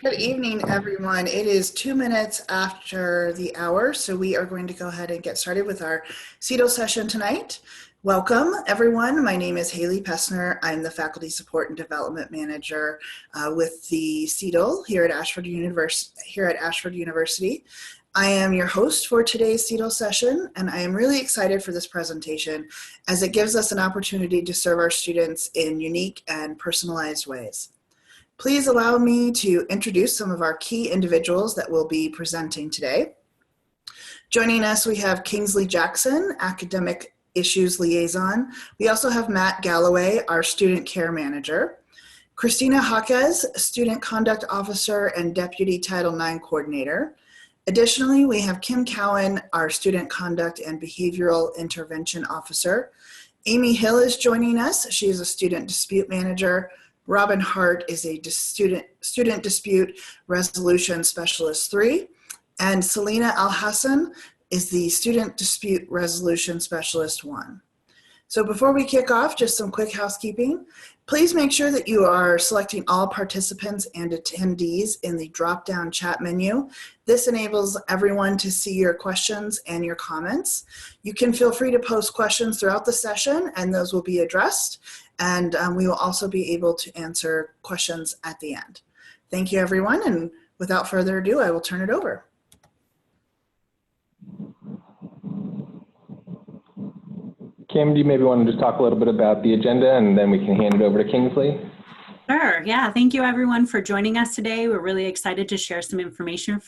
Good evening, everyone. It is 2 minutes after the hour, so we are going to go ahead and get started with our CETL session tonight. Welcome, everyone. My name is Haley Pessner. I'm the Faculty Support and Development Manager with the CETL here at Ashford University. I am your host for today's CETL session, and I am really excited for this presentation as it gives us an opportunity to serve our students in unique and personalized ways. Please allow me to introduce some of our key individuals that will be presenting today. Joining us, we have Kingsley Jackson, Academic Issues Liaison. We also have Matt Galloway, our Student Care Manager. Christina Jaquez, Student Conduct Officer and Deputy Title IX Coordinator. Additionally, we have Kim Cowan, our Student Conduct and Behavioral Intervention Officer. Amy Hill is joining us. She is a Student Dispute Manager. Robin Hart is a Student Dispute Resolution Specialist 3, and Selena Al-Hassan is the Student Dispute Resolution Specialist 1. So before we kick off, just some quick housekeeping. Please make sure that you are selecting all participants and attendees in the drop-down chat menu. This enables everyone to see your questions and your comments. You can feel free to post questions throughout the session, and those will be addressed. And we will also be able to answer questions at the end. Thank you, everyone. And without further ado, I will turn it over. Kim, do you maybe want to just talk a little bit about the agenda and then we can hand it over to Kingsley? Sure. Yeah. Thank you, everyone, for joining us today. We're really excited to share some information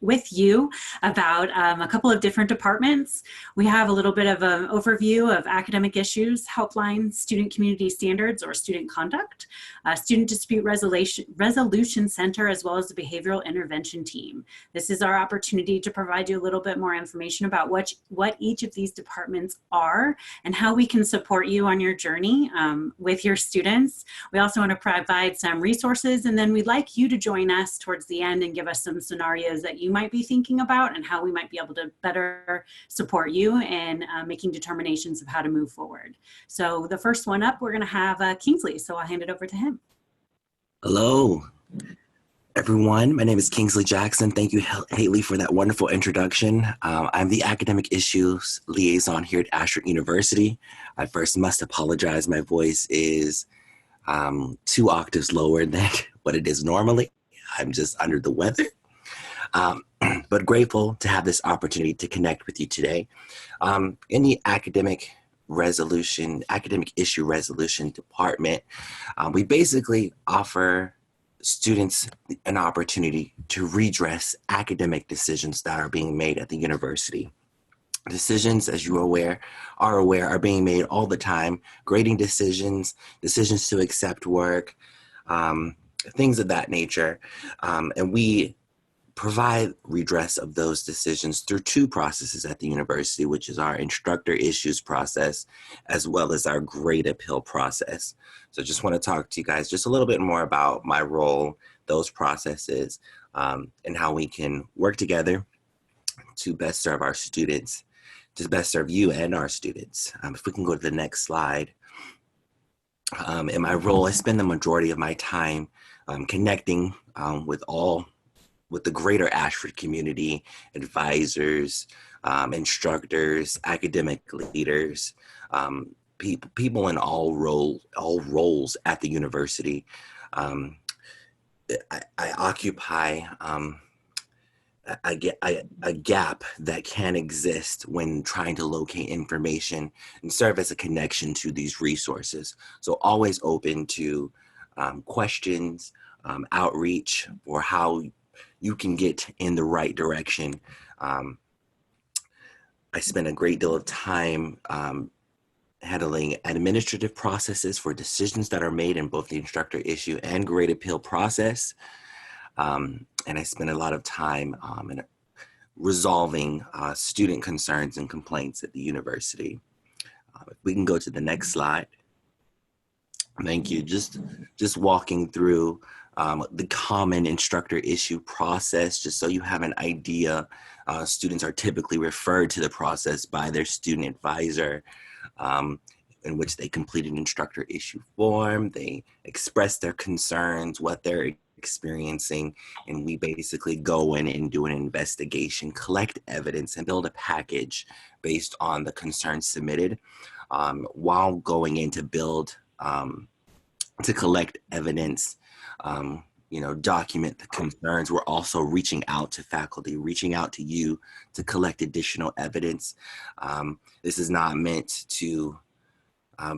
with you about a couple of different departments. We have a little bit of an overview of academic issues, Helpline, Student Community Standards, or Student Conduct, Student Dispute Resolution Center, as well as the Behavioral Intervention Team. This is our opportunity to provide you a little bit more information about what each of these departments are and how we can support you on your journey with your students. We also want to provide some resources, and then we'd like you to join us towards the end and give us some scenarios that you might be thinking about and how we might be able to better support you in making determinations of how to move forward. So the first one up, we're going to have Kingsley, so I'll hand it over to him. Hello, everyone. My name is Kingsley Jackson. Thank you, Haley, for that wonderful introduction. I'm the Academic Issues Liaison here at Ashford University. I first must apologize. My voice is 2 octaves lower than what it is normally. I'm just under the weather, but grateful to have this opportunity to connect with you today. In the academic issue resolution department, we basically offer students an opportunity to redress academic decisions that are being made at the university. Decisions, as you are aware, are being made all the time. Grading decisions to accept work, things of that nature. And we provide redress of those decisions through 2 processes at the university, which is our instructor issues process, as well as our grade appeal process. So just want to talk to you guys just a little bit more about my role, those processes, and how we can work together to best serve our students, to best serve you and our students. If we can go to the next slide. In my role, I spend the majority of my time connecting with the greater Ashford community, advisors, instructors, academic leaders, people in all roles at the university. I occupy a gap that can exist when trying to locate information and serve as a connection to these resources. So always open to questions, outreach, or how you can get in the right direction. I spend a great deal of time handling administrative processes for decisions that are made in both the instructor issue and grade appeal process. And I spend a lot of time in resolving student concerns and complaints at the university. If we can go to the next slide. Thank you. Just walking through the common instructor issue process, just so you have an idea. Students are typically referred to the process by their student advisor, in which they complete an instructor issue form. They express their concerns, what their experiencing, and we basically go in and do an investigation, collect evidence, and build a package based on the concerns submitted. While going in to build, to collect evidence, document the concerns, we're also reaching out to faculty, reaching out to you to collect additional evidence. This is not meant to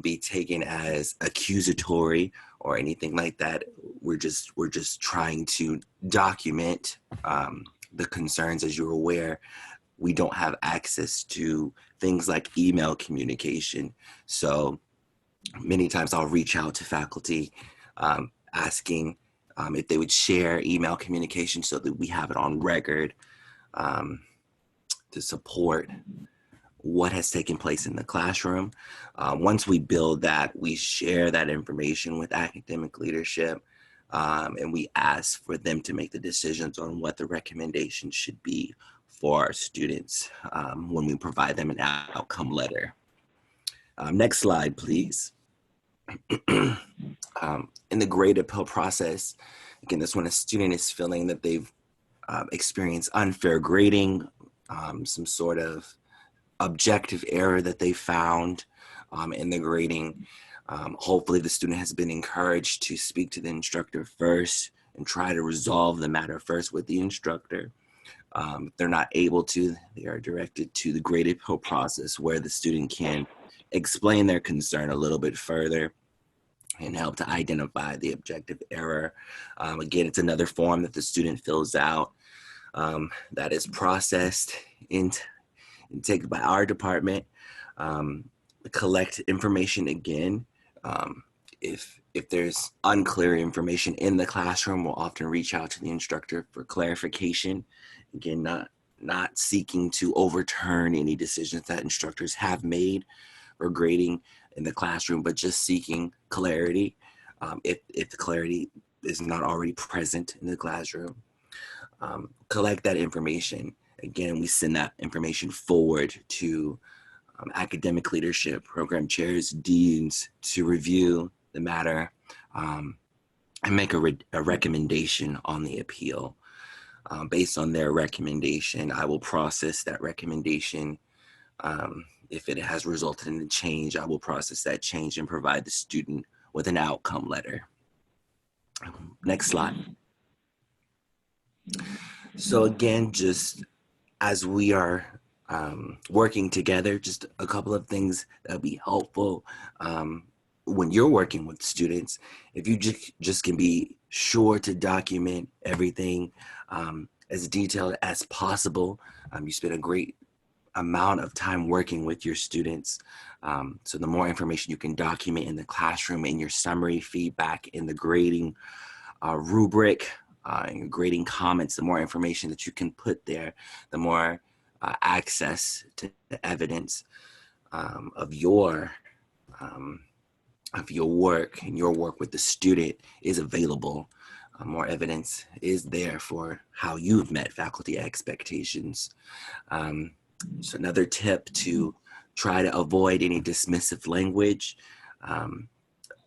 be taken as accusatory or anything like that. We're just trying to document the concerns. As you're aware, we don't have access to things like email communication. So many times I'll reach out to faculty asking if they would share email communication so that we have it on record to support what has taken place in the classroom. Once we build that, we share that information with academic leadership, and we ask for them to make the decisions on what the recommendations should be for our students when we provide them an outcome letter. Next slide, please. In the grade appeal process, again, that's when a student is feeling that they've experienced unfair grading, some sort of objective error that they found in the grading. Hopefully the student has been encouraged to speak to the instructor first and try to resolve the matter first with the instructor. If they're not able to, they are directed to the grade appeal process, where the student can explain their concern a little bit further and help to identify the objective error. Again, it's another form that the student fills out that is processed and taken by our department. Collect information again. If there's unclear information in the classroom, we'll often reach out to the instructor for clarification. Again, not seeking to overturn any decisions that instructors have made or grading in the classroom, but just seeking clarity if the clarity is not already present in the classroom. Collect that information. Again, we send that information forward to academic leadership, program chairs, deans to review the matter and make a recommendation on the appeal. Based on their recommendation, I will process that recommendation. If it has resulted in a change, I will process that change and provide the student with an outcome letter. Next slide. So again, just as we are working together, just a couple of things that'll be helpful when you're working with students. If you just can be sure to document everything as detailed as possible. You spend a great amount of time working with your students. So the more information you can document in the classroom, in your summary feedback, in the grading rubric, and your grading comments, the more information that you can put there, the more access to the evidence of your work and your work with the student is available. More evidence is there for how you've met faculty expectations. So another tip to try to avoid any dismissive language.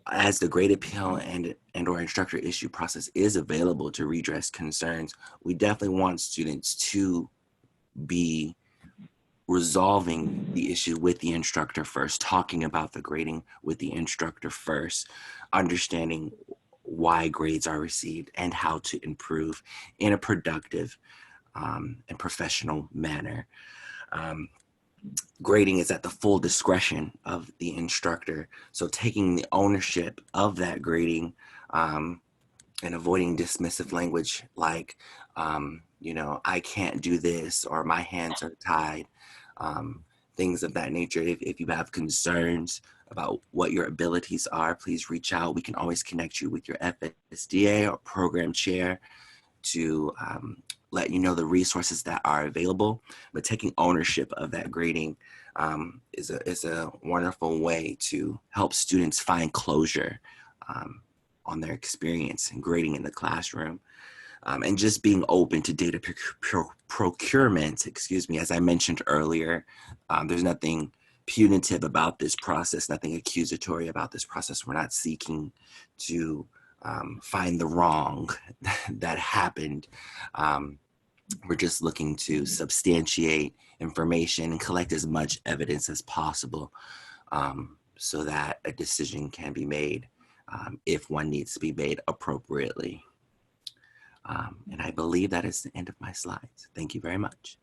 As the grade appeal and or instructor issue process is available to redress concerns, we definitely want students to be resolving the issue with the instructor first, talking about the grading with the instructor first, understanding why grades are received and how to improve in a productive and professional manner. Grading is at the full discretion of the instructor. So taking the ownership of that grading and avoiding dismissive language like, I can't do this, or my hands are tied, things of that nature. If you have concerns about what your abilities are, please reach out. We can always connect you with your FSDA or program chair to let you know the resources that are available. But taking ownership of that grading is a wonderful way to help students find closure on their experience in grading in the classroom. And just being open to data procurement, as I mentioned earlier. There's nothing punitive about this process, nothing accusatory about this process. We're not seeking to find the wrong that happened. We're just looking to substantiate information and collect as much evidence as possible so that a decision can be made if one needs to be made appropriately. And I believe that is the end of my slides. Thank you very much.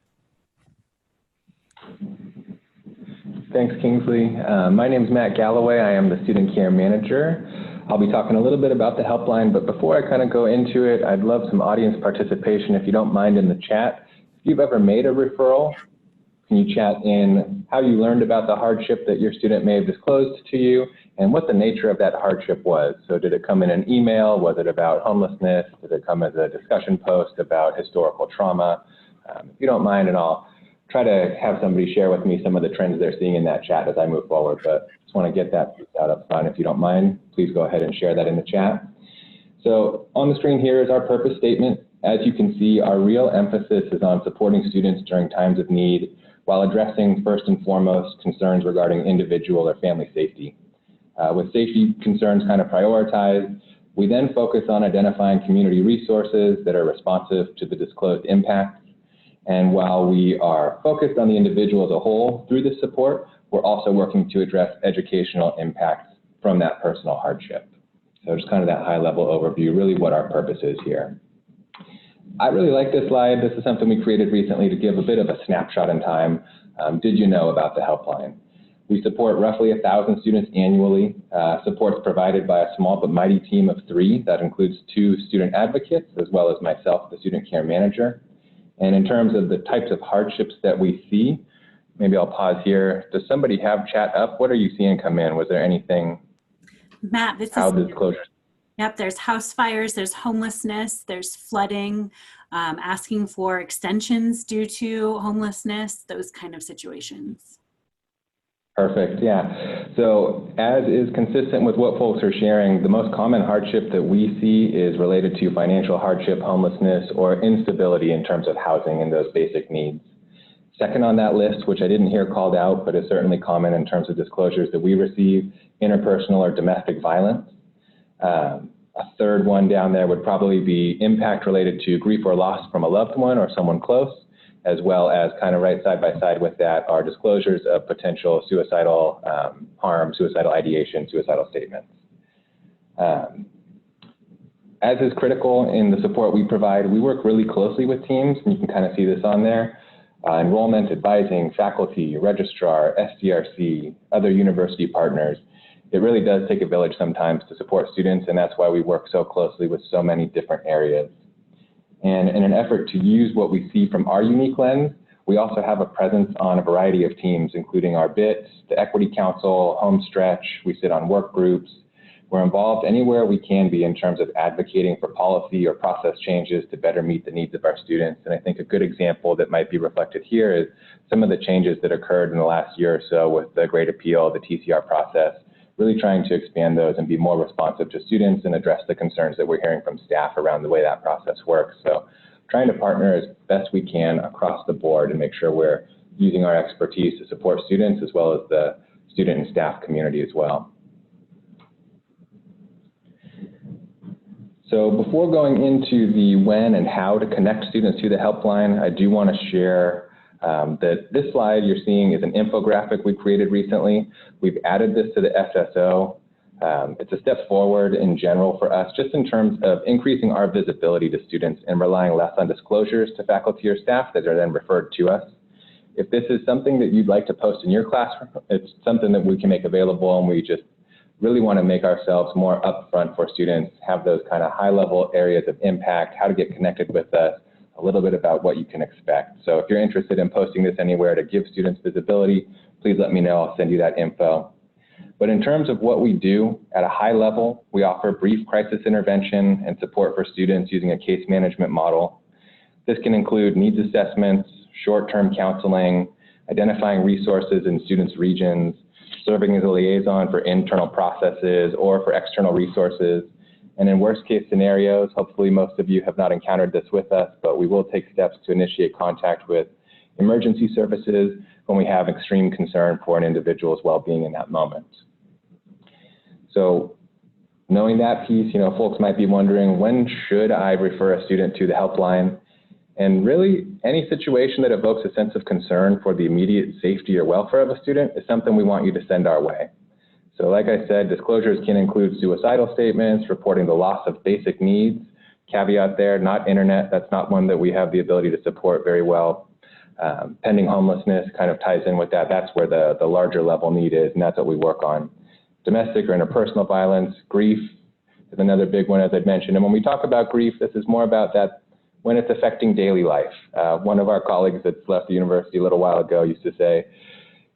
Thanks, Kingsley. My name is Matt Galloway. I am the Student Care Manager. I'll be talking a little bit about the helpline, but before I kind of go into it, I'd love some audience participation, if you don't mind, in the chat. If you've ever made a referral, can you chat in how you learned about the hardship that your student may have disclosed to you and what the nature of that hardship was? So did it come in an email? Was it about homelessness? Did it come as a discussion post about historical trauma? If you don't mind, and I'll try to have somebody share with me some of the trends they're seeing in that chat as I move forward, but just want to get that out up front. If you don't mind, please go ahead and share that in the chat. So on the screen here is our purpose statement. As you can see, our real emphasis is on supporting students during times of need while addressing first and foremost concerns regarding individual or family safety. With safety concerns kind of prioritized, we then focus on identifying community resources that are responsive to the disclosed impacts. And while we are focused on the individual as a whole through this support, we're also working to address educational impacts from that personal hardship. So just kind of that high level overview, really what our purpose is here. I really like this slide. This is something we created recently to give a bit of a snapshot in time. Did you know about the helpline? We support roughly 1,000 students annually. Support's provided by a small but mighty team of 3 that includes 2 student advocates as well as myself, the student care manager. And in terms of the types of hardships that we see, maybe I'll pause here. Does somebody have chat up? What are you seeing come in? Was there anything? Matt, this how is disclosures? Yep, there's house fires, there's homelessness, there's flooding, asking for extensions due to homelessness, those kind of situations. Perfect, yeah. So as is consistent with what folks are sharing, the most common hardship that we see is related to financial hardship, homelessness, or instability in terms of housing and those basic needs. Second on that list, which I didn't hear called out, but is certainly common in terms of disclosures that we receive, interpersonal or domestic violence. A third one down there would probably be impact related to grief or loss from a loved one or someone close, as well as kind of right side by side with that are disclosures of potential suicidal harm, suicidal ideation, suicidal statements. As is critical in the support we provide, we work really closely with teams, and you can kind of see this on there. Enrollment, advising, faculty, registrar, SDRC, other university partners. It really does take a village sometimes to support students, and that's why we work so closely with so many different areas. And in an effort to use what we see from our unique lens, we also have a presence on a variety of teams, including our BITS, the Equity Council, Home Stretch. We sit on work groups. We're involved anywhere we can be in terms of advocating for policy or process changes to better meet the needs of our students. And I think a good example that might be reflected here is some of the changes that occurred in the last year or so with the Great Appeal, the TCR process, really trying to expand those and be more responsive to students and address the concerns that we're hearing from staff around the way that process works. So trying to partner as best we can across the board and make sure we're using our expertise to support students as well as the student and staff community as well. So before going into the when and how to connect students to the helpline, I do want to share that this slide you're seeing is an infographic we created recently. We've added this to the FSO. It's a step forward in general for us, just in terms of increasing our visibility to students and relying less on disclosures to faculty or staff that are then referred to us. If this is something that you'd like to post in your classroom, it's something that we can make available, and we just really want to make ourselves more upfront for students, have those kind of high-level areas of impact, how to get connected with us, a little bit about what you can expect. So if you're interested in posting this anywhere to give students visibility, please let me know. I'll send you that info. But in terms of what we do at a high level, we offer brief crisis intervention and support for students using a case management model. This can include needs assessments, short-term counseling, identifying resources in students' regions, serving as a liaison for internal processes or for external resources. And in worst case scenarios, hopefully most of you have not encountered this with us, but we will take steps to initiate contact with emergency services when we have extreme concern for an individual's well-being in that moment. So Knowing that piece, folks might be wondering, when should I refer a student to the helpline? And really, any situation that evokes a sense of concern for the immediate safety or welfare of a student is something we want you to send our way. So like I said, disclosures can include suicidal statements, reporting the loss of basic needs. Caveat there, not internet. That's not one that we have the ability to support very well. Pending homelessness kind of ties in with that. That's where the larger level need is, and that's what we work on. Domestic or interpersonal violence, grief is another big one, as I've mentioned. And when we talk about grief, this is more about that when it's affecting daily life. One of our colleagues that's left the university a little while ago used to say,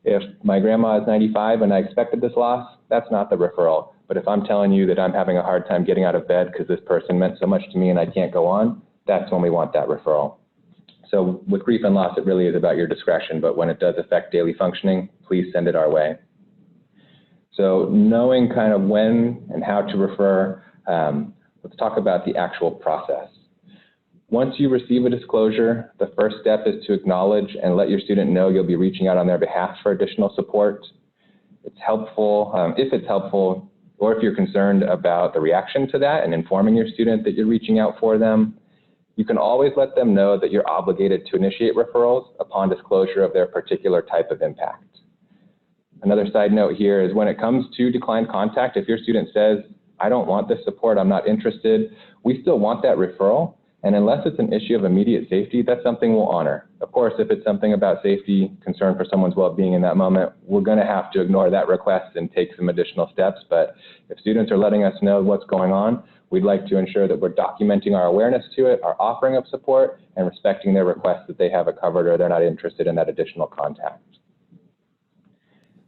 if my grandma is 95 and I expected this loss, that's not the referral. But if I'm telling you that I'm having a hard time getting out of bed because this person meant so much to me and I can't go on, that's when we want that referral. So with grief and loss, it really is about your discretion, but when it does affect daily functioning, please send it our way. So knowing kind of when and how to refer, let's talk about the actual process. Once you receive a disclosure, the first step is to acknowledge and let your student know you'll be reaching out on their behalf for additional support. It's helpful, if it's helpful, or if you're concerned about the reaction to that and informing your student that you're reaching out for them, you can always let them know that you're obligated to initiate referrals upon disclosure of their particular type of impact. Another side note here is when it comes to declined contact, if your student says, I don't want this support, I'm not interested, we still want that referral. And unless it's an issue of immediate safety, that's something we'll honor. Of course, if it's something about safety, concern for someone's well-being in that moment, we're going to have to ignore that request and take some additional steps. But if students are letting us know what's going on, we'd like to ensure that we're documenting our awareness to it, our offering of support, and respecting their request that they have it covered or they're not interested in that additional contact.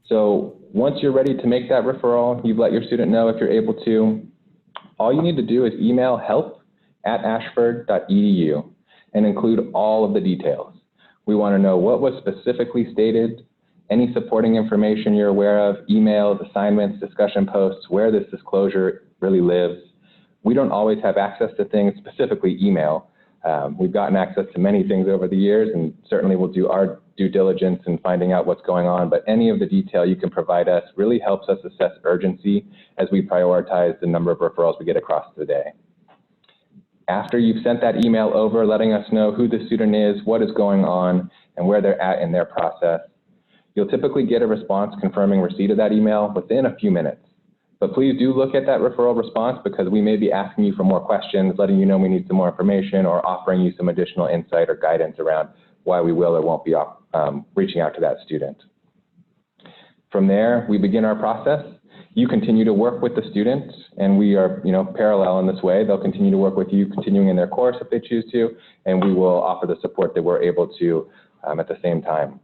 So once you're ready to make that referral, you've let your student know if you're able to. All you need to do is email help@ashford.edu and include all of the details. We want to know what was specifically stated, any supporting information you're aware of, emails, assignments, discussion posts, where this disclosure really lives. We don't always have access to things, specifically email. We've gotten access to many things over the years, and certainly we'll do our due diligence in finding out what's going on, but any of the detail you can provide us really helps us assess urgency as we prioritize the number of referrals we get across the day. After you've sent that email over, letting us know who the student is, what is going on, and where they're at in their process, you'll typically get a response confirming receipt of that email within a few minutes. But please do look at that referral response because we may be asking you for more questions, letting you know we need some more information, or offering you some additional insight or guidance around why we will or won't be reaching out to that student. From there, we begin our process. You continue to work with the student, and we are parallel in this way. They'll continue to work with you, continuing in their course if they choose to, and we will offer the support that we're able to at the same time.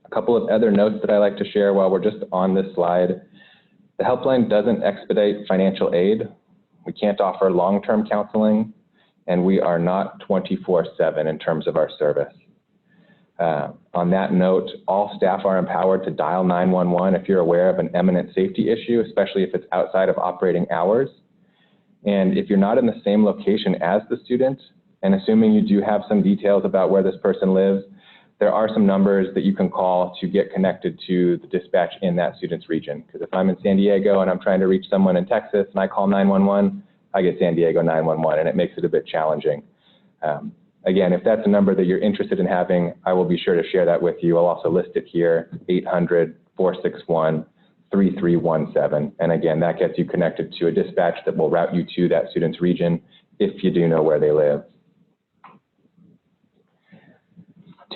A couple of other notes that I like to share while we're just on this slide. The helpline doesn't expedite financial aid. We can't offer long-term counseling, and we are not 24/7 in terms of our service. On that note, all staff are empowered to dial 911 if you're aware of an imminent safety issue, especially if it's outside of operating hours. And if you're not in the same location as the student, and assuming you do have some details about where this person lives, there are some numbers that you can call to get connected to the dispatch in that student's region. Because if I'm in San Diego and I'm trying to reach someone in Texas and I call 911, I get San Diego 911, and it makes it a bit challenging. Again, if that's a number that you're interested in having, I will be sure to share that with you. I'll also list it here, 800-461-3317. And again, that gets you connected to a dispatch that will route you to that student's region if you do know where they live.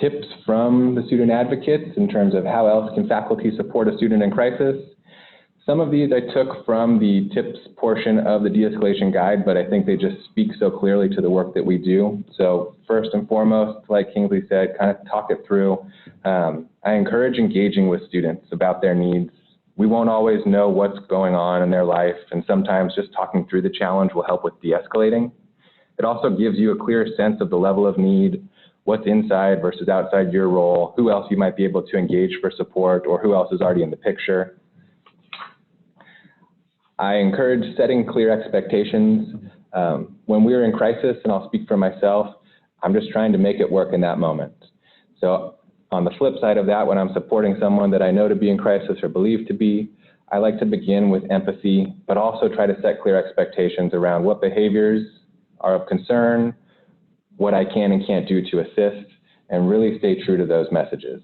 Tips from the student advocates in terms of how else can faculty support a student in crisis. Some of these I took from the tips portion of the de-escalation guide, but I think they just speak so clearly to the work that we do. So first and foremost, like Kingsley said, kind of talk it through. I encourage engaging with students about their needs. We won't always know what's going on in their life, and sometimes just talking through the challenge will help with de-escalating. It also gives you a clear sense of the level of need, what's inside versus outside your role, who else you might be able to engage for support, or who else is already in the picture. I encourage setting clear expectations. When we're in crisis, and I'll speak for myself, I'm just trying to make it work in that moment. So on the flip side of that, when I'm supporting someone that I know to be in crisis or believe to be, I like to begin with empathy, but also try to set clear expectations around what behaviors are of concern, what I can and can't do to assist, and really stay true to those messages.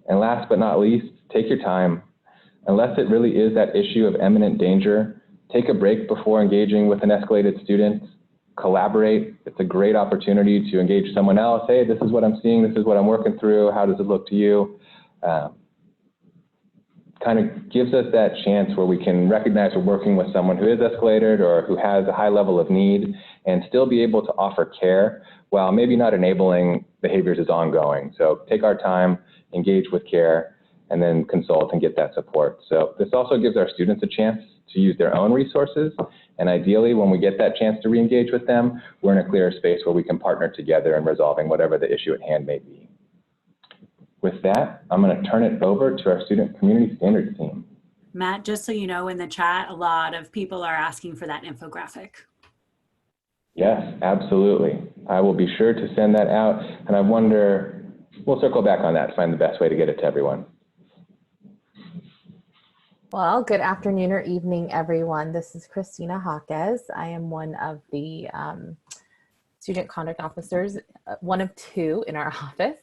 And last but not least, take your time. Unless it really is that issue of imminent danger, take a break before engaging with an escalated student. Collaborate. It's a great opportunity to engage someone else. Hey, this is what I'm seeing. This is what I'm working through. How does it look to you? Kind of gives us that chance where we can recognize we're working with someone who is escalated or who has a high level of need and still be able to offer care while maybe not enabling behaviors as ongoing. So take our time, engage with care, and then consult and get that support. So this also gives our students a chance to use their own resources. And ideally, when we get that chance to re-engage with them, we're in a clear space where we can partner together in resolving whatever the issue at hand may be. With that, I'm going to turn it over to our Student Community Standards team. Matt, just so you know, in the chat, a lot of people are asking for that infographic. Yes, absolutely. I will be sure to send that out. And I wonder, we'll circle back on that to find the best way to get it to everyone. Well, good afternoon or evening, everyone. This is Christina Jaquez. I am one of the student conduct officers, one of two in our office.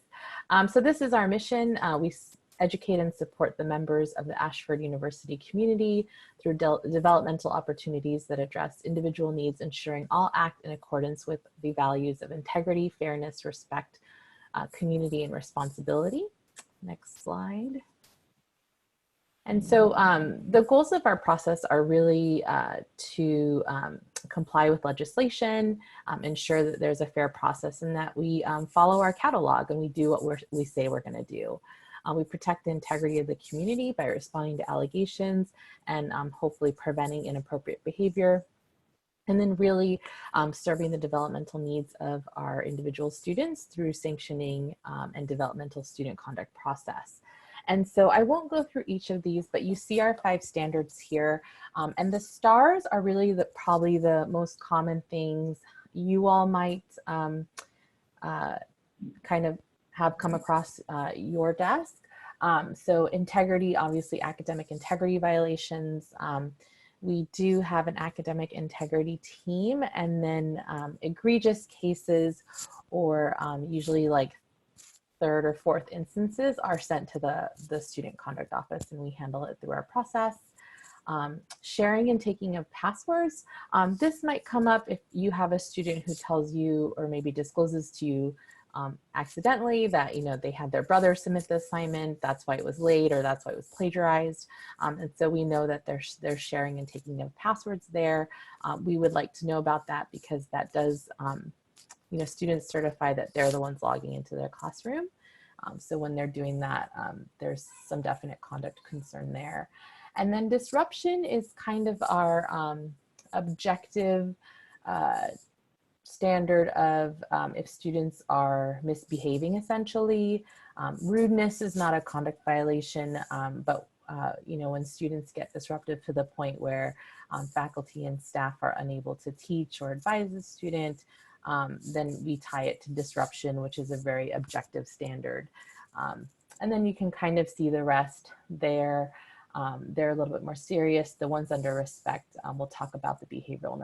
So this is our mission. We educate and support the members of the Ashford University community through developmental opportunities that address individual needs, ensuring all act in accordance with the values of integrity, fairness, respect, community, and responsibility. Next slide. And so the goals of our process are really to comply with legislation, ensure that there's a fair process, and that we follow our catalog and we do what we say we're going to do. We protect the integrity of the community by responding to allegations and hopefully preventing inappropriate behavior. And then really serving the developmental needs of our individual students through sanctioning and developmental student conduct process. And so I won't go through each of these, but you see our 5 standards here. And the stars are really probably the most common things you all might kind of have come across your desk. So integrity, obviously academic integrity violations. We do have an academic integrity team, and then egregious cases or usually like 3rd or 4th instances are sent to the student conduct office, and we handle it through our process. Sharing and taking of passwords. This might come up if you have a student who tells you or maybe discloses to you accidentally that they had their brother submit the assignment, that's why it was late, or that's why it was plagiarized. And so we know that they're sharing and taking of passwords there. We would like to know about that because that does students certify that they're the ones logging into their classroom. So when they're doing that, there's some definite conduct concern there. And then disruption is kind of our objective standard of if students are misbehaving essentially. Rudeness is not a conduct violation, but when students get disruptive to the point where faculty and staff are unable to teach or advise the student, then we tie it to disruption, which is a very objective standard. And then you can kind of see the rest there. They're a little bit more serious. The ones under respect, we'll talk about the behavioral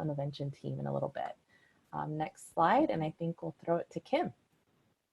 intervention team in a little bit. Next slide, and I think we'll throw it to Kim.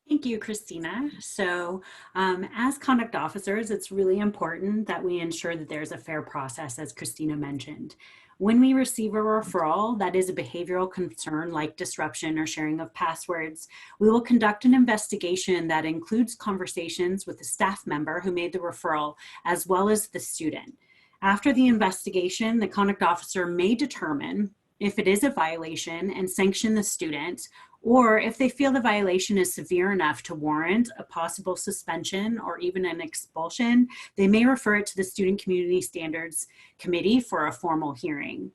Thank you, Christina. So as conduct officers, it's really important that we ensure that there's a fair process, as Christina mentioned. When we receive a referral that is a behavioral concern like disruption or sharing of passwords, we will conduct an investigation that includes conversations with the staff member who made the referral, as well as the student. After the investigation, the conduct officer may determine if it is a violation and sanction the student, or if they feel the violation is severe enough to warrant a possible suspension or even an expulsion, they may refer it to the Student Community Standards Committee for a formal hearing.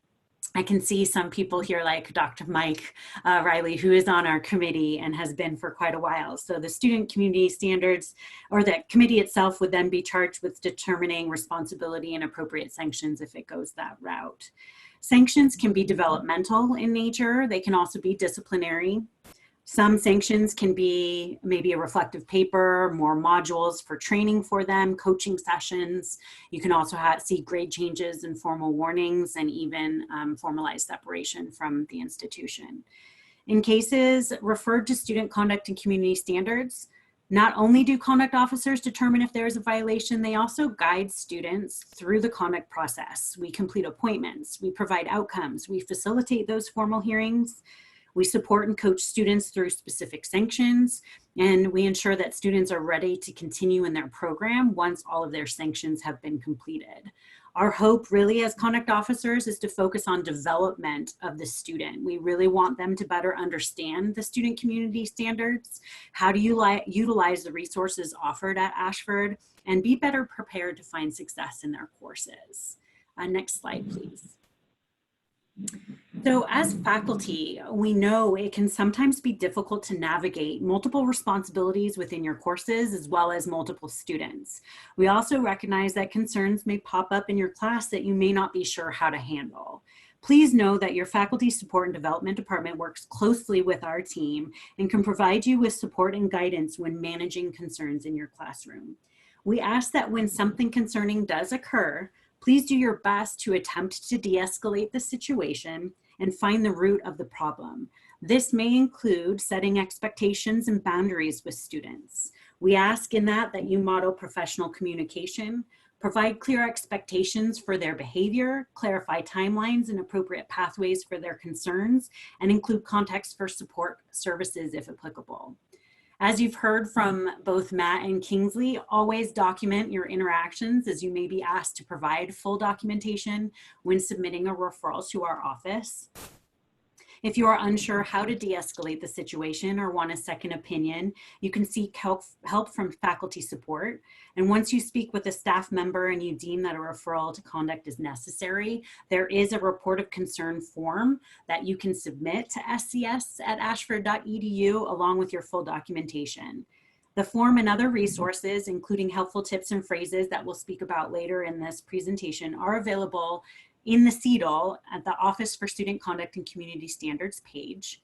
I can see some people here like Dr. Mike Riley, who is on our committee and has been for quite a while. So the Student Community Standards, or the committee itself, would then be charged with determining responsibility and appropriate sanctions if it goes that route. Sanctions can be developmental in nature. They can also be disciplinary. Some sanctions can be maybe a reflective paper, more modules for training for them, coaching sessions. You can also see grade changes and formal warnings, and even formalized separation from the institution. In cases referred to student conduct and community standards, not only do conduct officers determine if there is a violation, they also guide students through the conduct process. We complete appointments, we provide outcomes, we facilitate those formal hearings, we support and coach students through specific sanctions, and we ensure that students are ready to continue in their program once all of their sanctions have been completed. Our hope really as conduct officers is to focus on development of the student. We really want them to better understand the student community standards, how to utilize the resources offered at Ashford, and be better prepared to find success in their courses. Next slide, please. So as faculty, we know it can sometimes be difficult to navigate multiple responsibilities within your courses as well as multiple students. We also recognize that concerns may pop up in your class that you may not be sure how to handle. Please know that your Faculty Support and Development Department works closely with our team and can provide you with support and guidance when managing concerns in your classroom. We ask that when something concerning does occur, please do your best to attempt to de-escalate the situation and find the root of the problem. This may include setting expectations and boundaries with students. We ask in that you model professional communication, provide clear expectations for their behavior, clarify timelines and appropriate pathways for their concerns, and include context for support services if applicable. As you've heard from both Matt and Kingsley, always document your interactions, as you may be asked to provide full documentation when submitting a referral to our office. If you are unsure how to de-escalate the situation or want a second opinion, you can seek help from faculty support. And once you speak with a staff member and you deem that a referral to conduct is necessary, there is a report of concern form that you can submit to scs@ashford.edu along with your full documentation. The form and other resources, including helpful tips and phrases that we'll speak about later in this presentation, are available in the CETL at the Office for Student Conduct and Community Standards page.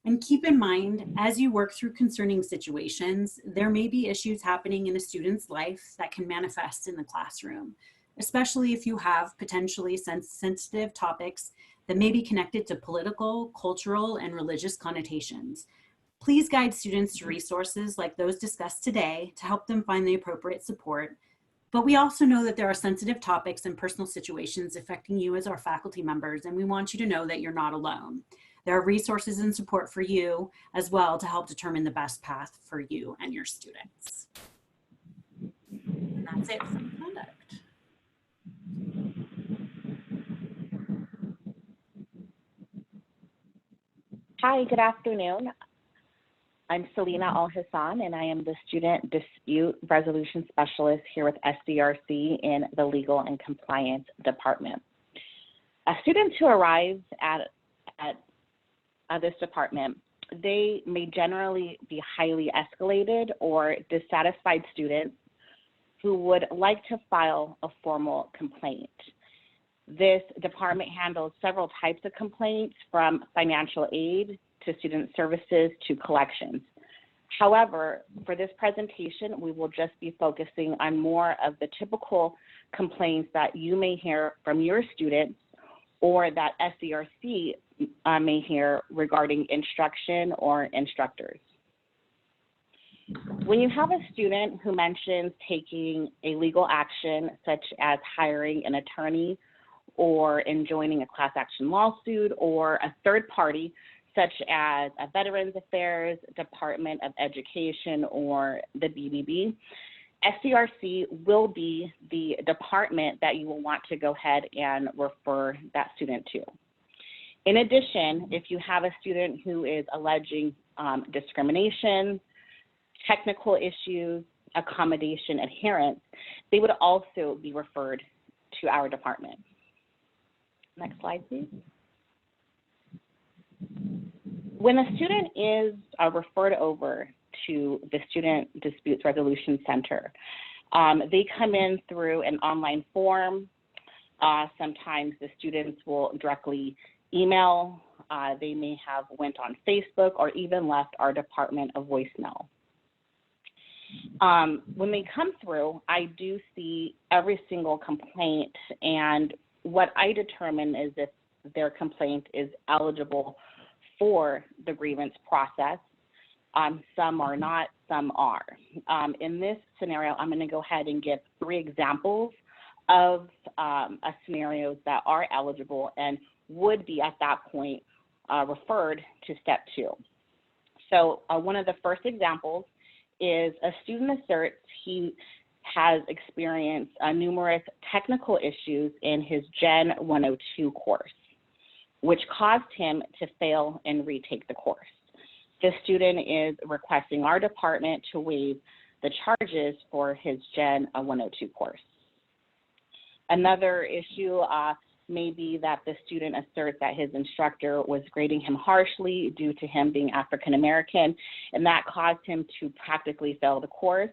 And keep in mind, as you work through concerning situations, there may be issues happening in a student's life that can manifest in the classroom, especially if you have potentially sensitive topics that may be connected to political, cultural, and religious connotations. Please guide students to resources like those discussed today to help them find the appropriate support. But we also know that there are sensitive topics and personal situations affecting you as our faculty members, and we want you to know that you're not alone. There are resources and support for you as well to help determine the best path for you and your students. And that's it for conduct. Hi, good afternoon. I'm Selena Al-Hassan, and I am the Student Dispute Resolution Specialist here with SDRC in the Legal and Compliance Department. Students who arrive at this department, they may generally be highly escalated or dissatisfied students who would like to file a formal complaint. This department handles several types of complaints, from financial aid to student services to collections. However, for this presentation, we will just be focusing on more of the typical complaints that you may hear from your students or that SDRC may hear regarding instruction or instructors. When you have a student who mentions taking a legal action, such as hiring an attorney or enjoining a class action lawsuit, or a third party, such as a Veterans Affairs, Department of Education, or the BBB, SDRC will be the department that you will want to go ahead and refer that student to. In addition, if you have a student who is alleging discrimination, technical issues, accommodation adherence, they would also be referred to our department. Next slide, please. When a student is referred over to the Student Disputes Resolution Center, they come in through an online form. Sometimes the students will directly email, they may have went on Facebook, or even left our department a voicemail. When they come through, I do see every single complaint, and what I determine is if their complaint is eligible for the grievance process. Some are not, some are. In this scenario, I'm going to go ahead and give 3 examples of scenarios that are eligible and would be at that point referred to step 2. So one of the first examples is a student asserts he has experienced numerous technical issues in his Gen 102 course, which caused him to fail and retake the course. The student is requesting our department to waive the charges for his Gen 102 course. Another issue may be that the student asserts that his instructor was grading him harshly due to him being African American, and that caused him to practically fail the course.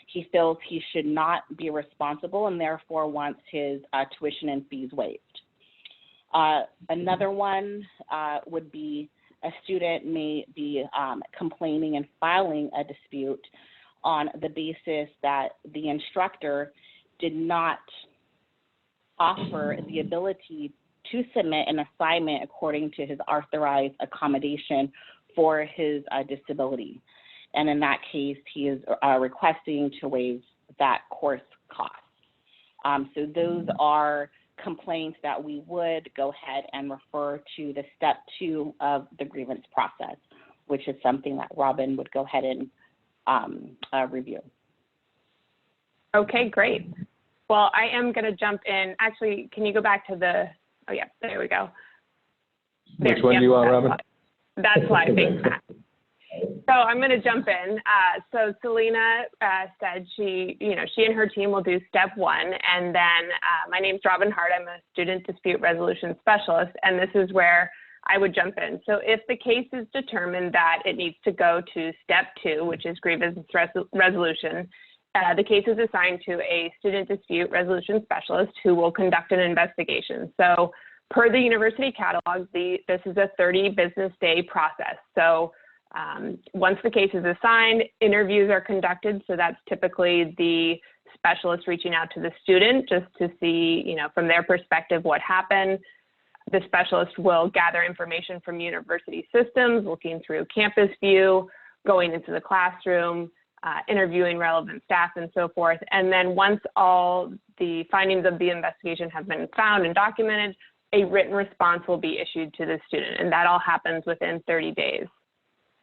He feels he should not be responsible and therefore wants his tuition and fees waived. Another one would be a student may be complaining and filing a dispute on the basis that the instructor did not offer the ability to submit an assignment according to his authorized accommodation for his disability. And in that case, he is requesting to waive that course cost. So those are complaints that we would go ahead and refer to the step 2 of the grievance process, which is something that Robin would go ahead and review. Okay, great. Well, I am going to jump in. Actually, can you go back to the, oh yeah, there we go. There, Which one do you want, Robin? That slide, thanks, Matt. So I'm going to jump in. So Selena said she and her team will do step 1. And then my name's Robin Hart. I'm a student dispute resolution specialist. And this is where I would jump in. So if the case is determined that it needs to go to step 2, which is grievance resolution, the case is assigned to a student dispute resolution specialist who will conduct an investigation. So per the university catalog, this is a 30 business day process. So once the case is assigned, interviews are conducted. So that's typically the specialist reaching out to the student just to see, from their perspective, what happened. The specialist will gather information from university systems, looking through Campus View, going into the classroom, interviewing relevant staff and so forth. And then once all the findings of the investigation have been found and documented, a written response will be issued to the student. And that all happens within 30 days.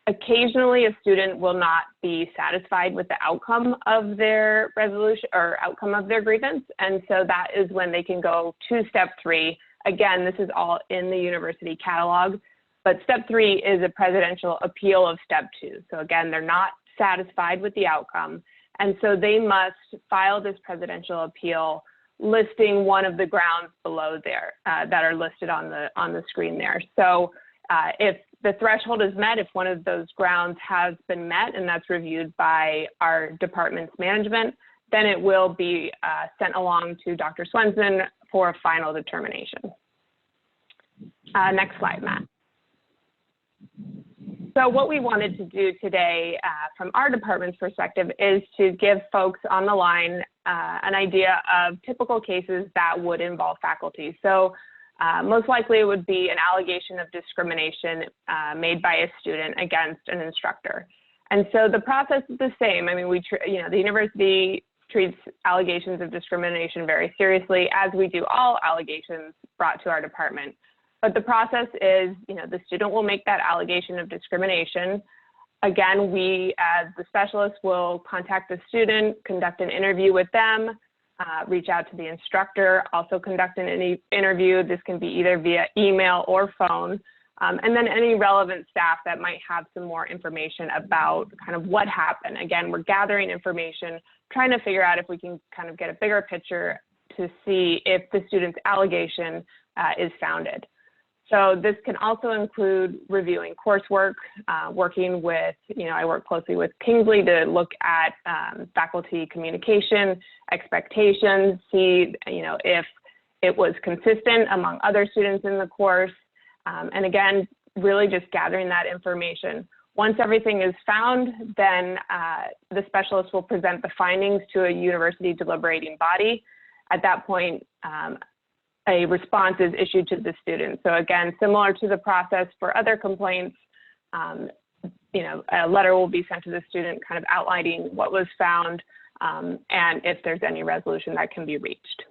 Occasionally, a student will not be satisfied with the outcome of their resolution or outcome of their grievance. And so that is when they can go to step 3. Again, this is all in the university catalog, but step 3 is a presidential appeal of step 2. So again, they're not satisfied with the outcome. And so they must file this presidential appeal listing one of the grounds below there that are listed on the screen there. So if the threshold is met, if one of those grounds has been met and that's reviewed by our department's management, then it will be sent along to Dr. Swenson for a final determination. Next slide, Matt. So what we wanted to do today from our department's perspective is to give folks on the line an idea of typical cases that would involve faculty. So most likely it would be an allegation of discrimination made by a student against an instructor. And so the process is the same. I mean, the university treats allegations of discrimination very seriously, as we do all allegations brought to our department. But the process is, the student will make that allegation of discrimination. Again, we as the specialist will contact the student, conduct an interview with them, reach out to the instructor, also conduct an interview. This can be either via email or phone. And then any relevant staff that might have some more information about kind of what happened. Again, we're gathering information, trying to figure out if we can kind of get a bigger picture to see if the student's allegation is founded. So this can also include reviewing coursework, working with, I work closely with Kingsley to look at faculty communication, expectations, see, if it was consistent among other students in the course, And again, really just gathering that information. Once everything is found, then the specialist will present the findings to a university deliberating body. At that point, a response is issued to the student. So again, similar to the process for other complaints, a letter will be sent to the student kind of outlining what was found and if there's any resolution that can be reached.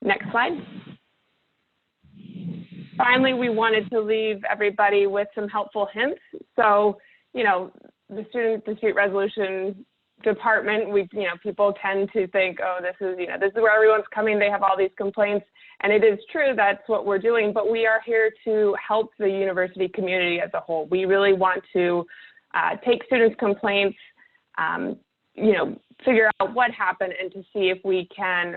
Next slide. Finally, we wanted to leave everybody with some helpful hints. So, the Student Dispute Resolution Department, people tend to think, oh, this is where everyone's coming. They have all these complaints. And it is true, that's what we're doing, but we are here to help the university community as a whole. We really want to take students' complaints, figure out what happened and to see if we can,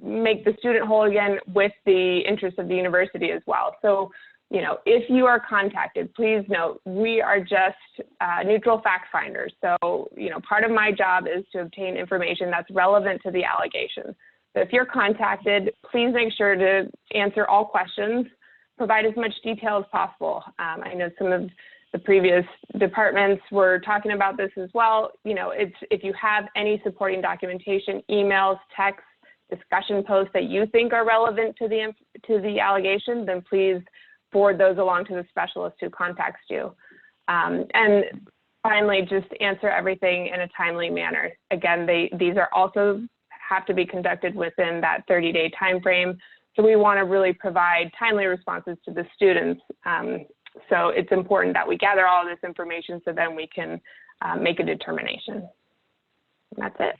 make the student whole again with the interest of the university as well. So, if you are contacted, please note, we are just neutral fact finders. So, part of my job is to obtain information that's relevant to the allegation. So if you're contacted, please make sure to answer all questions, provide as much detail as possible. I know some of the previous departments were talking about this as well. If you have any supporting documentation, emails, texts, discussion posts that you think are relevant to the allegation, then please forward those along to the specialist who contacts you. And finally, just answer everything in a timely manner. Again, these are also have to be conducted within that 30-day time frame. So we want to really provide timely responses to the students. So it's important that we gather all of this information so then we can make a determination. And that's it.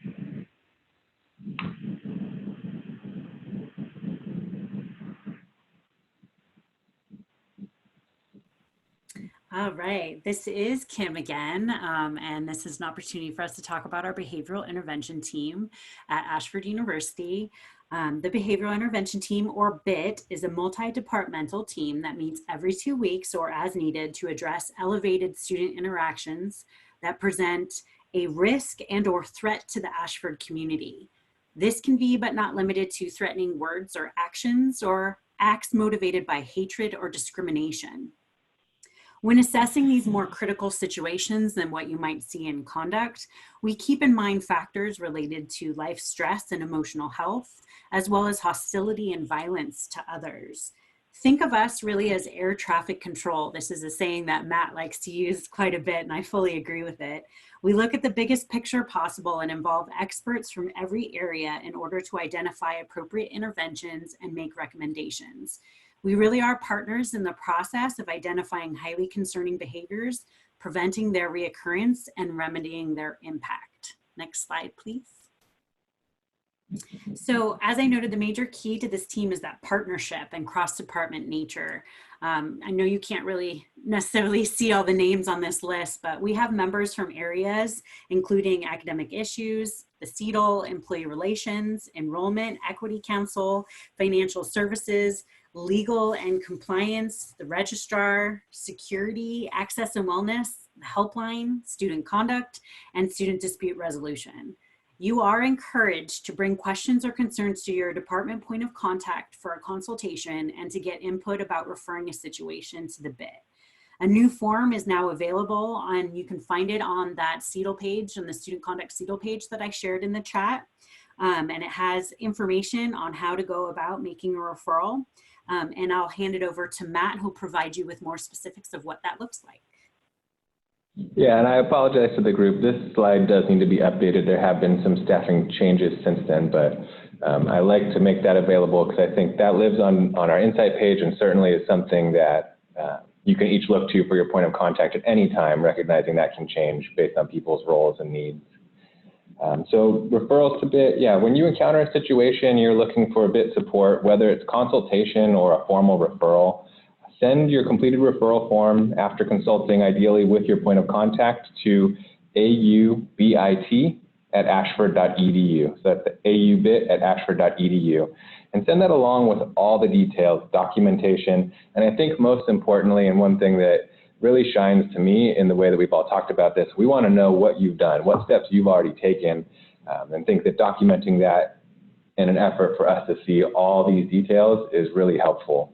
All right, this is Kim again, and this is an opportunity for us to talk about our behavioral intervention team at Ashford University. The Behavioral Intervention Team, or BIT, is a multi-departmental team that meets every 2 weeks or as needed to address elevated student interactions that present a risk and or threat to the Ashford community. This can be, but not limited to, threatening words or actions or acts motivated by hatred or discrimination. When assessing these more critical situations than what you might see in conduct, we keep in mind factors related to life stress and emotional health, as well as hostility and violence to others. Think of us really as air traffic control. This is a saying that Matt likes to use quite a bit, and I fully agree with it. We look at the biggest picture possible and involve experts from every area in order to identify appropriate interventions and make recommendations. We really are partners in the process of identifying highly concerning behaviors, preventing their reoccurrence, and remedying their impact. Next slide, please. So as I noted, the major key to this team is that partnership and cross-department nature. I know you can't really necessarily see all the names on this list, but we have members from areas including academic issues, the CETL, employee relations, enrollment, equity council, financial services, legal and compliance, the registrar, security, access and wellness, the helpline, student conduct, and student dispute resolution. You are encouraged to bring questions or concerns to your department point of contact for a consultation and to get input about referring a situation to the BIT. A new form is now available, and you can find it on that CETL page, on the student conduct CETL page that I shared in the chat. And it has information on how to go about making a referral. And I'll hand it over to Matt, who'll provide you with more specifics of what that looks like. Yeah, and I apologize to the group. This slide does need to be updated. There have been some staffing changes since then, but I like to make that available because I think that lives on our Insight page and certainly is something that you can each look to for your point of contact at any time, recognizing that can change based on people's roles and needs. So referrals to BIT, yeah, when you encounter a situation, you're looking for a BIT support, whether it's consultation or a formal referral, send your completed referral form after consulting, ideally with your point of contact, to aubit@ashford.edu. So that's the aubit@ashford.edu. And send that along with all the details, documentation, and I think most importantly, and one thing that really shines to me in the way that we've all talked about this, we want to know what you've done, what steps you've already taken, and think that documenting that in an effort for us to see all these details is really helpful.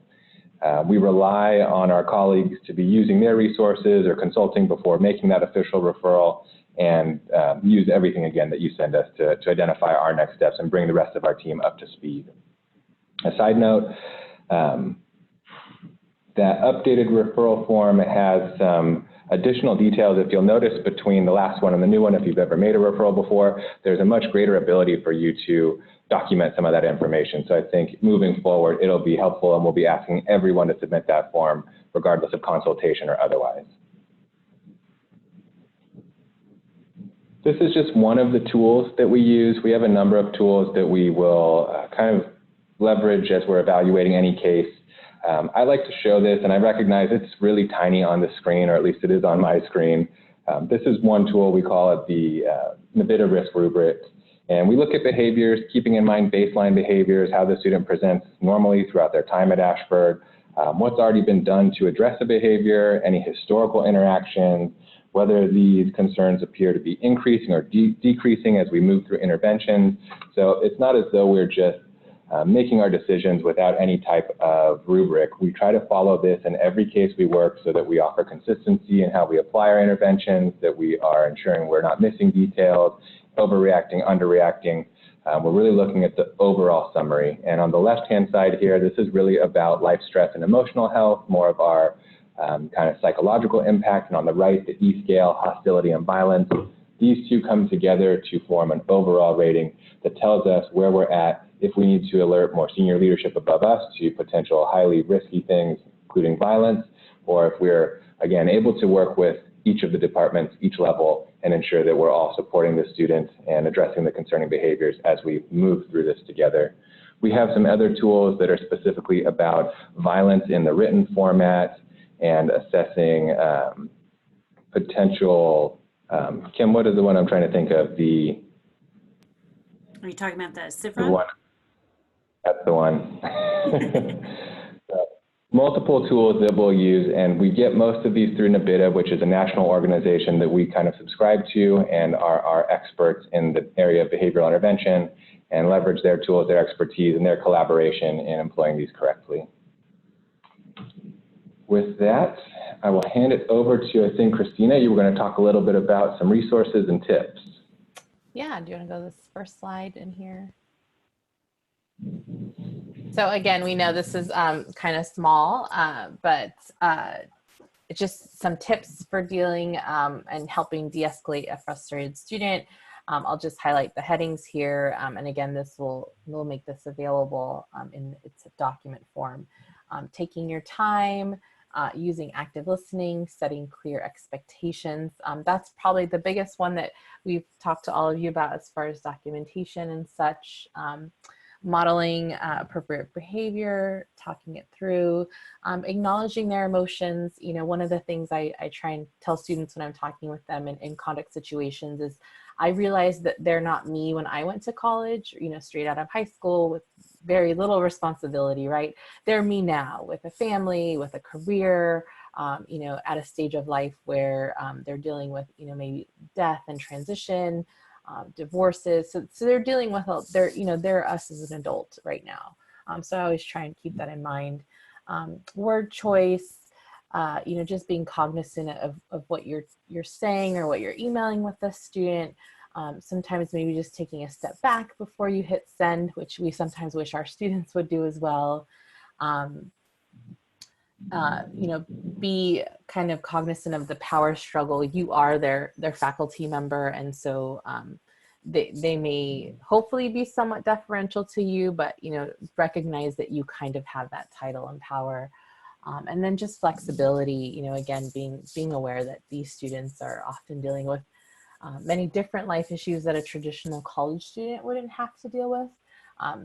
We rely on our colleagues to be using their resources or consulting before making that official referral, and use everything again that you send us to identify our next steps and bring the rest of our team up to speed. A side note, that updated referral form has some additional details. If you'll notice between the last one and the new one, if you've ever made a referral before, there's a much greater ability for you to document some of that information. So I think moving forward, it'll be helpful, and we'll be asking everyone to submit that form regardless of consultation or otherwise. This is just one of the tools that we use. We have a number of tools that we will kind of leverage as we're evaluating any case. I like to show this, and I recognize it's really tiny on the screen, or at least it is on my screen. This is one tool, we call it the NVIDIA risk rubric. And we look at behaviors, keeping in mind baseline behaviors, how the student presents normally throughout their time at Ashford, what's already been done to address a behavior, any historical interactions, whether these concerns appear to be increasing or decreasing as we move through interventions. So it's not as though we're just making our decisions without any type of rubric. We try to follow this in every case we work so that we offer consistency in how we apply our interventions, that we are ensuring we're not missing details, overreacting, underreacting. We're really looking at the overall summary. And on the left-hand side here, this is really about life stress and emotional health, more of our kind of psychological impact. And on the right, the E scale, hostility and violence. These two come together to form an overall rating that tells us where we're at, if we need to alert more senior leadership above us to potential highly risky things, including violence, or if we're, again, able to work with each of the departments, each level, and ensure that we're all supporting the students and addressing the concerning behaviors as we move through this together. We have some other tools that are specifically about violence in the written format and assessing potential, Kim, what is the one I'm trying to think of? Are you talking about the CIFRA? The one. That's the one. Multiple tools that we'll use, and we get most of these through NVIDIA, which is a national organization that we kind of subscribe to and are experts in the area of behavioral intervention, and leverage their tools, their expertise, and their collaboration in employing these correctly. With that, I will hand it over to, I think, Christina. You were going to talk a little bit about some resources and tips. Yeah, do you want to go to this first slide in here? So again, we know this is kind of small, but it's just some tips for dealing and helping de-escalate a frustrated student. I'll just highlight the headings here, and again, we'll make this available in its document form. Taking your time, using active listening, setting clear expectations. That's probably the biggest one that we've talked to all of you about as far as documentation and such. Modeling appropriate behavior, talking it through, acknowledging their emotions. You know, one of the things I try and tell students when I'm talking with them in conduct situations is I realized that they're not me when I went to college, you know, straight out of high school with very little responsibility, right? They're me now with a family, with a career, you know, at a stage of life where they're dealing with, you know, maybe death and transition, divorces. So they're dealing with, they're us as an adult right now. So I always try and keep that in mind. Word choice, you know, just being cognizant of what you're saying or what you're emailing with the student. Sometimes maybe just taking a step back before you hit send, which we sometimes wish our students would do as well. You know, be kind of cognizant of the power struggle. You are their faculty member, and so they may hopefully be somewhat deferential to you, but you know, recognize that you kind of have that title and power. And then just flexibility. You know, again, being aware that these students are often dealing with many different life issues that a traditional college student wouldn't have to deal with.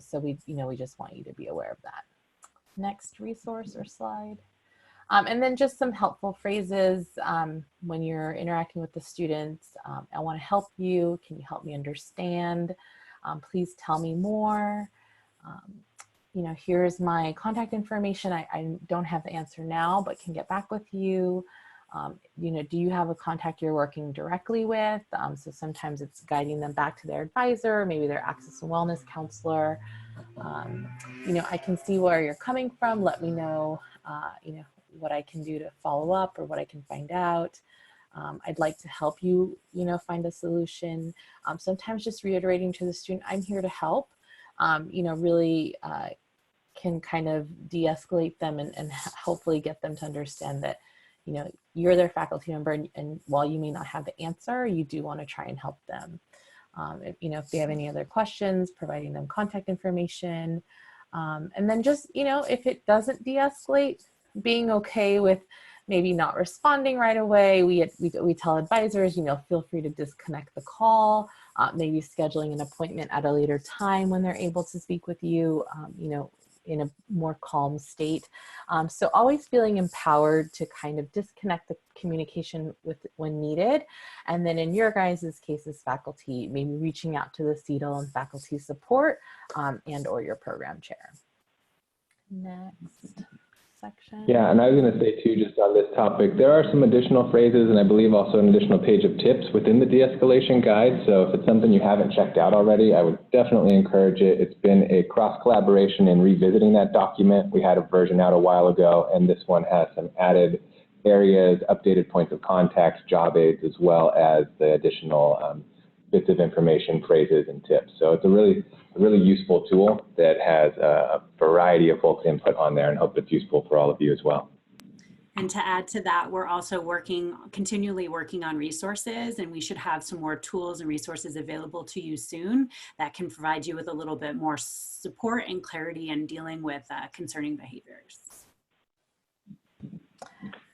So we just want you to be aware of that. Next resource or slide. And then just some helpful phrases when you're interacting with the students. I want to help you. Can you help me understand? Please tell me more. You know, here's my contact information. I don't have the answer now, but can get back with you. You know, do you have a contact you're working directly with? So sometimes it's guiding them back to their advisor, maybe their access and wellness counselor. You know, I can see where you're coming from. Let me know you know, what I can do to follow up or what I can find out. I'd like to help you, you know, find a solution. Sometimes just reiterating to the student, I'm here to help, you know, really can kind of de-escalate them and hopefully get them to understand that, you know, you're their faculty member, and while you may not have the answer, you do want to try and help them. If, you know, if they have any other questions, providing them contact information. And then just, you know, if it doesn't de-escalate, being okay with maybe not responding right away. We tell advisors, you know, feel free to disconnect the call, maybe scheduling an appointment at a later time when they're able to speak with you, you know, in a more calm state. So always feeling empowered to kind of disconnect the communication with when needed. And then in your guys' case as faculty, maybe reaching out to the CETL and faculty support and or your program chair. Next section. Yeah, and I was going to say too, just on this topic, there are some additional phrases and I believe also an additional page of tips within the de-escalation guide. So if it's something you haven't checked out already, I would definitely encourage it. It's been a cross collaboration in revisiting that document. We had a version out a while ago, and this one has some added areas, updated points of contact, job aids, as well as the additional bits of information, phrases, and tips. So it's a really useful tool that has a variety of folks' input on there, and hope it's useful for all of you as well. And to add to that, we're also continually working on resources, and we should have some more tools and resources available to you soon that can provide you with a little bit more support and clarity in dealing with concerning behaviors.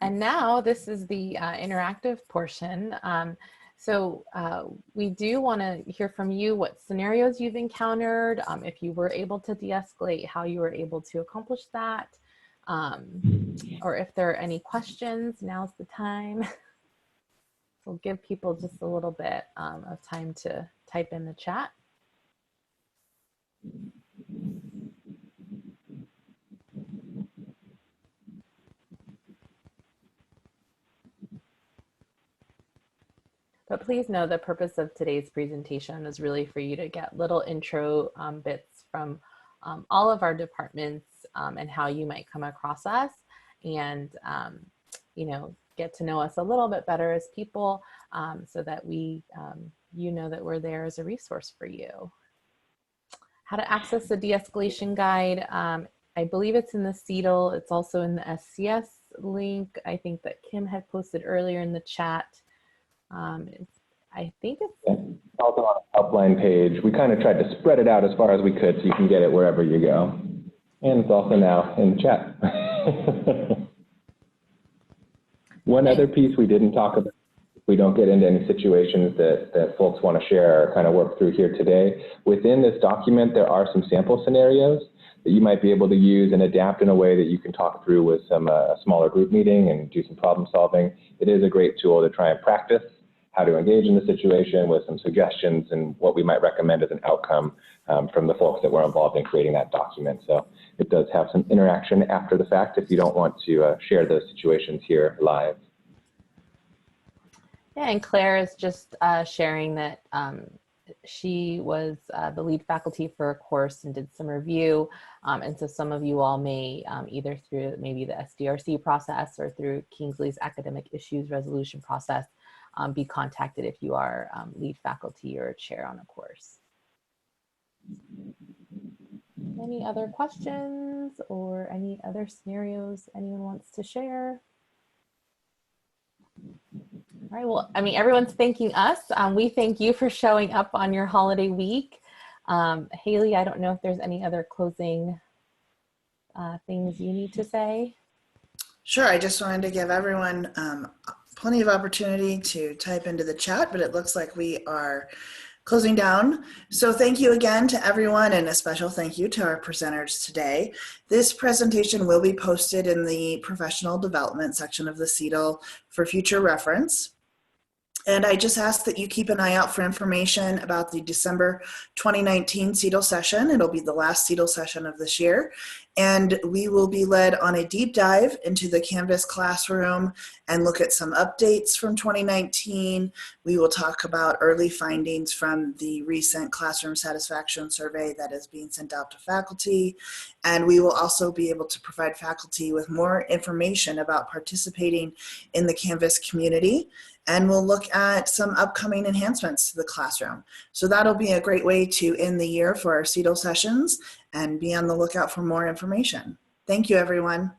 And now this is the interactive portion. So we do want to hear from you what scenarios you've encountered, if you were able to de-escalate, how you were able to accomplish that, or if there are any questions, now's the time. We'll give people just a little bit of time to type in the chat. But please know the purpose of today's presentation is really for you to get little intro bits from all of our departments and how you might come across us, and you know, get to know us a little bit better as people, so that we, you know, that we're there as a resource for you. How to access the de-escalation guide. I believe it's in the CETL. It's also in the SCS link, I think, that Kim had posted earlier in the chat. I think it's also on the Helpline page. We kind of tried to spread it out as far as we could so you can get it wherever you go. And it's also now in the chat. One other piece we didn't talk about, we don't get into any situations that folks want to share or kind of work through here today. Within this document, there are some sample scenarios that you might be able to use and adapt in a way that you can talk through with some smaller group meeting and do some problem solving. It is a great tool to try and practice how to engage in the situation with some suggestions and what we might recommend as an outcome from the folks that were involved in creating that document. So it does have some interaction after the fact if you don't want to share those situations here live. Yeah, and Claire is just sharing that she was the lead faculty for a course and did some review. And so some of you all may, either through maybe the SDRC process or through Kingsley's academic issues resolution process, be contacted if you are lead faculty or chair on a course. Any other questions or any other scenarios anyone wants to share? All right, well, I mean, everyone's thanking us. We thank you for showing up on your holiday week. Haley, I don't know if there's any other closing things you need to say. Sure, I just wanted to give everyone plenty of opportunity to type into the chat, but it looks like we are closing down. So thank you again to everyone, and a special thank you to our presenters today. This presentation will be posted in the professional development section of the CETL for future reference. And I just ask that you keep an eye out for information about the December 2019 CETL session. It'll be the last CETL session of this year. And we will be led on a deep dive into the Canvas classroom and look at some updates from 2019. We will talk about early findings from the recent classroom satisfaction survey that is being sent out to faculty. And we will also be able to provide faculty with more information about participating in the Canvas community. And we'll look at some upcoming enhancements to the classroom. So that'll be a great way to end the year for our CETL sessions, and be on the lookout for more information. Thank you, everyone.